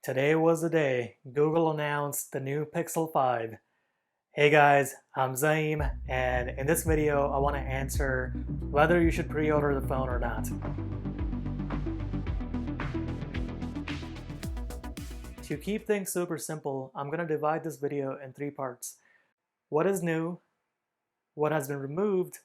Today was the day Google announced the new Pixel 5. Hey guys, I'm Zaim, and in this video I want to answer whether you should pre-order the phone or not. To keep things super simple, I'm going to divide this video in three parts. What is new, what has been removed,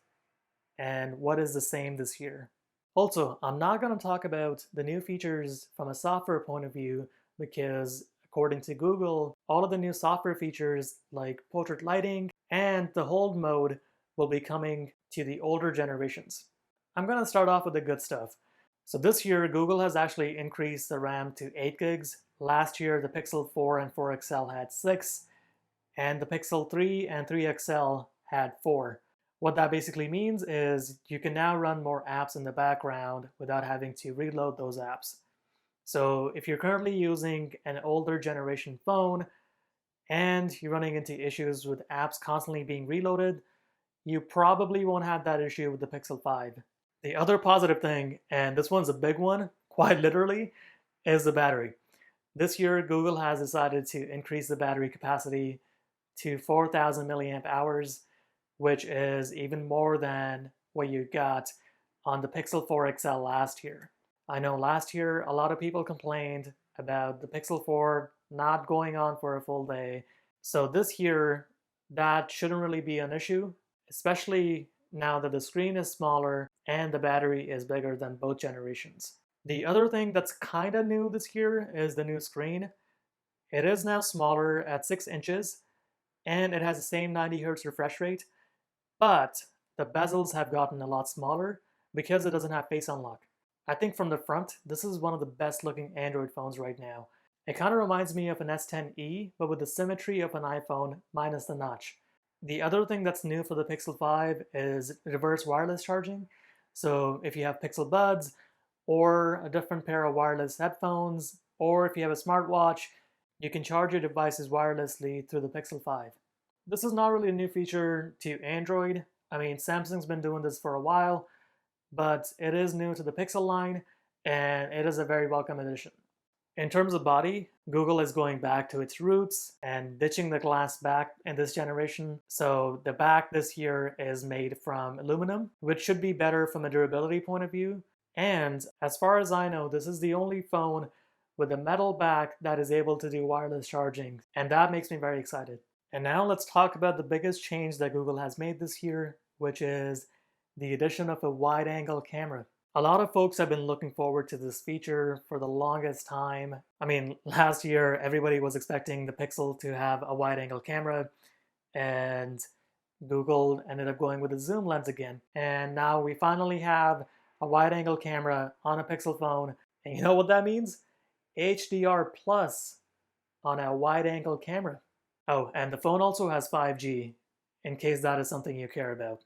and what is the same this year. Also, I'm not going to talk about the new features from a software point of view because according to Google, all of the new software features like portrait lighting and the hold mode will be coming to the older generations. I'm going to start off with the good stuff. So this year, Google has actually increased the RAM to 8 gigs. Last year, the Pixel 4 and 4 XL had 6, and the Pixel 3 and 3 XL had 4. What that basically means is you can now run more apps in the background without having to reload those apps. So if you're currently using an older generation phone and you're running into issues with apps constantly being reloaded, you probably won't have that issue with the Pixel 5. The other positive thing, and this one's a big one, quite literally, is the battery. This year, Google has decided to increase the battery capacity to 4,000 milliamp hours, which is even more than what you got on the Pixel 4 XL last year. I know last year a lot of people complained about the Pixel 4 not going on for a full day. So this year, that shouldn't really be an issue, especially now that the screen is smaller and the battery is bigger than both generations. The other thing that's kind of new this year is the new screen. It is now smaller at 6 inches and it has the same 90 Hz refresh rate, but the bezels have gotten a lot smaller because it doesn't have face unlock. I think from the front, this is one of the best looking Android phones right now. It kind of reminds me of an S10e, but with the symmetry of an iPhone minus the notch. The other thing that's new for the Pixel 5 is reverse wireless charging. So if you have Pixel Buds or a different pair of wireless headphones, or if you have a smartwatch, you can charge your devices wirelessly through the Pixel 5. This is not really a new feature to Android. I mean, Samsung's been doing this for a while, but it is new to the Pixel line, and it is a very welcome addition. In terms of body, Google is going back to its roots and ditching the glass back in this generation. So the back this year is made from aluminum, which should be better from a durability point of view. And as far as I know, this is the only phone with a metal back that is able to do wireless charging, and that makes me very excited. And now let's talk about the biggest change that Google has made this year, which is the addition of a wide-angle camera. A lot of folks have been looking forward to this feature for the longest time. I mean, last year everybody was expecting the Pixel to have a wide-angle camera, and Google ended up going with a zoom lens again. And now we finally have a wide-angle camera on a Pixel phone, and you know what that means? HDR plus on a wide-angle camera. Oh, and the phone also has 5G, in case that is something you care about.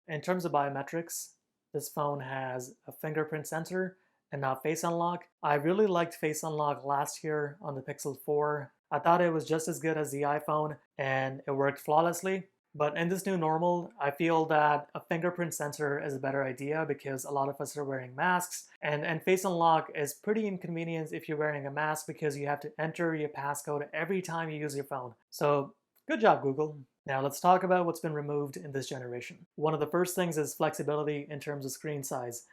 In terms of biometrics, this phone has a fingerprint sensor and not face unlock. I really liked face unlock last year on the Pixel 4. I thought it was just as good as the iPhone and it worked flawlessly. But in this new normal, I feel that a fingerprint sensor is a better idea because a lot of us are wearing masks, and face unlock is pretty inconvenient if you're wearing a mask because you have to enter your passcode every time you use your phone. So good job, Google. Now let's talk about what's been removed in this generation. One of the first things is flexibility in terms of screen size.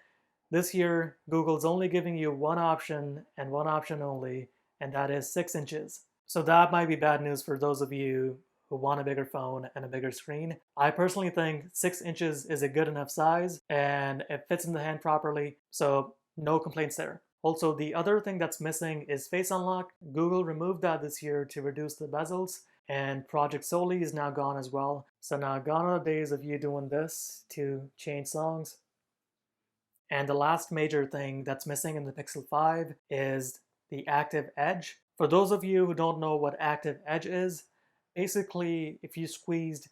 This year, Google's only giving you one option and one option only, and that is 6 inches. So that might be bad news for those of you who want a bigger phone and a bigger screen. I personally think 6 inches is a good enough size and it fits in the hand properly, so no complaints there. Also, the other thing that's missing is face unlock. Google removed that this year to reduce the bezels, and Project Soli is now gone as well. So now gone are the days of you doing this to change songs. And the last major thing that's missing in the Pixel 5 is the active edge. For those of you who don't know what active edge is, basically, if you squeezed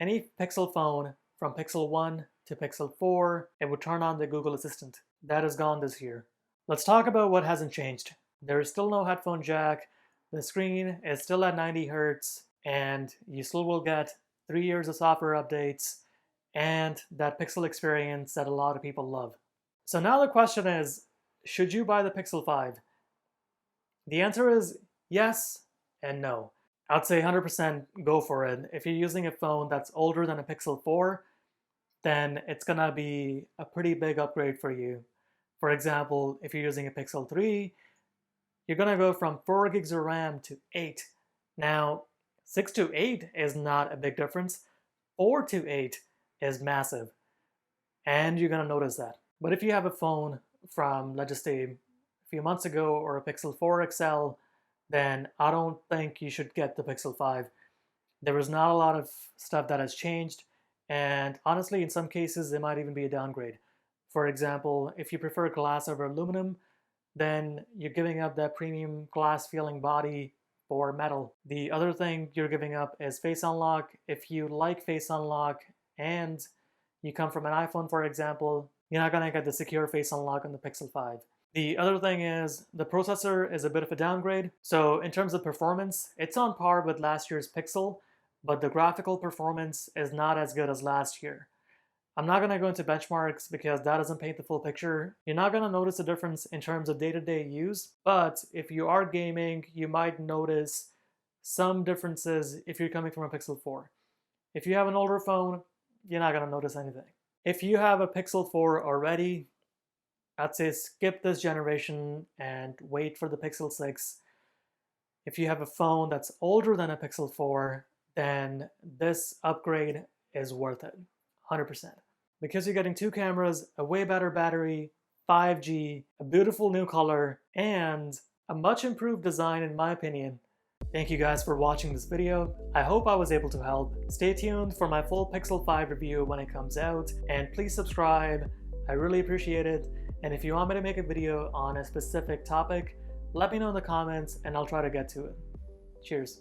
any Pixel phone from Pixel 1 to Pixel 4, it would turn on the Google Assistant. That is gone this year. Let's talk about what hasn't changed. There is still no headphone jack, the screen is still at 90 Hz, and you still will get 3 years of software updates and that Pixel experience that a lot of people love. So now the question is, should you buy the Pixel 5? The answer is yes and no. I'd say 100% go for it. If you're using a phone that's older than a Pixel 4, then it's gonna be a pretty big upgrade for you. For example, if you're using a Pixel 3, you're gonna go from 4 gigs of RAM to 8. Now, 6 to 8 is not a big difference. 4 to 8 is massive, and you're gonna notice that. But if you have a phone from, let's just say, a few months ago or a Pixel 4 XL, then I don't think you should get the Pixel 5. There is not a lot of stuff that has changed, and honestly, in some cases, it might even be a downgrade. For example, if you prefer glass over aluminum, then you're giving up that premium glass feeling body for metal. The other thing you're giving up is face unlock. If you like face unlock and you come from an iPhone, for example, you're not gonna get the secure face unlock on the Pixel 5. The other thing is the processor is a bit of a downgrade. So in terms of performance, it's on par with last year's Pixel, but the graphical performance is not as good as last year. I'm not gonna go into benchmarks because that doesn't paint the full picture. You're not gonna notice a difference in terms of day-to-day use, but if you are gaming, you might notice some differences if you're coming from a Pixel 4. If you have an older phone, you're not gonna notice anything. If you have a Pixel 4 already, I'd say skip this generation and wait for the Pixel 6. If you have a phone that's older than a Pixel 4, then this upgrade is worth it, 100%. Because you're getting 2 cameras, a way better battery, 5G, a beautiful new color, and a much improved design in my opinion. Thank you guys for watching this video. I hope I was able to help. Stay tuned for my full Pixel 5 review when it comes out, and please subscribe. I really appreciate it. And if you want me to make a video on a specific topic, let me know in the comments and I'll try to get to it. Cheers.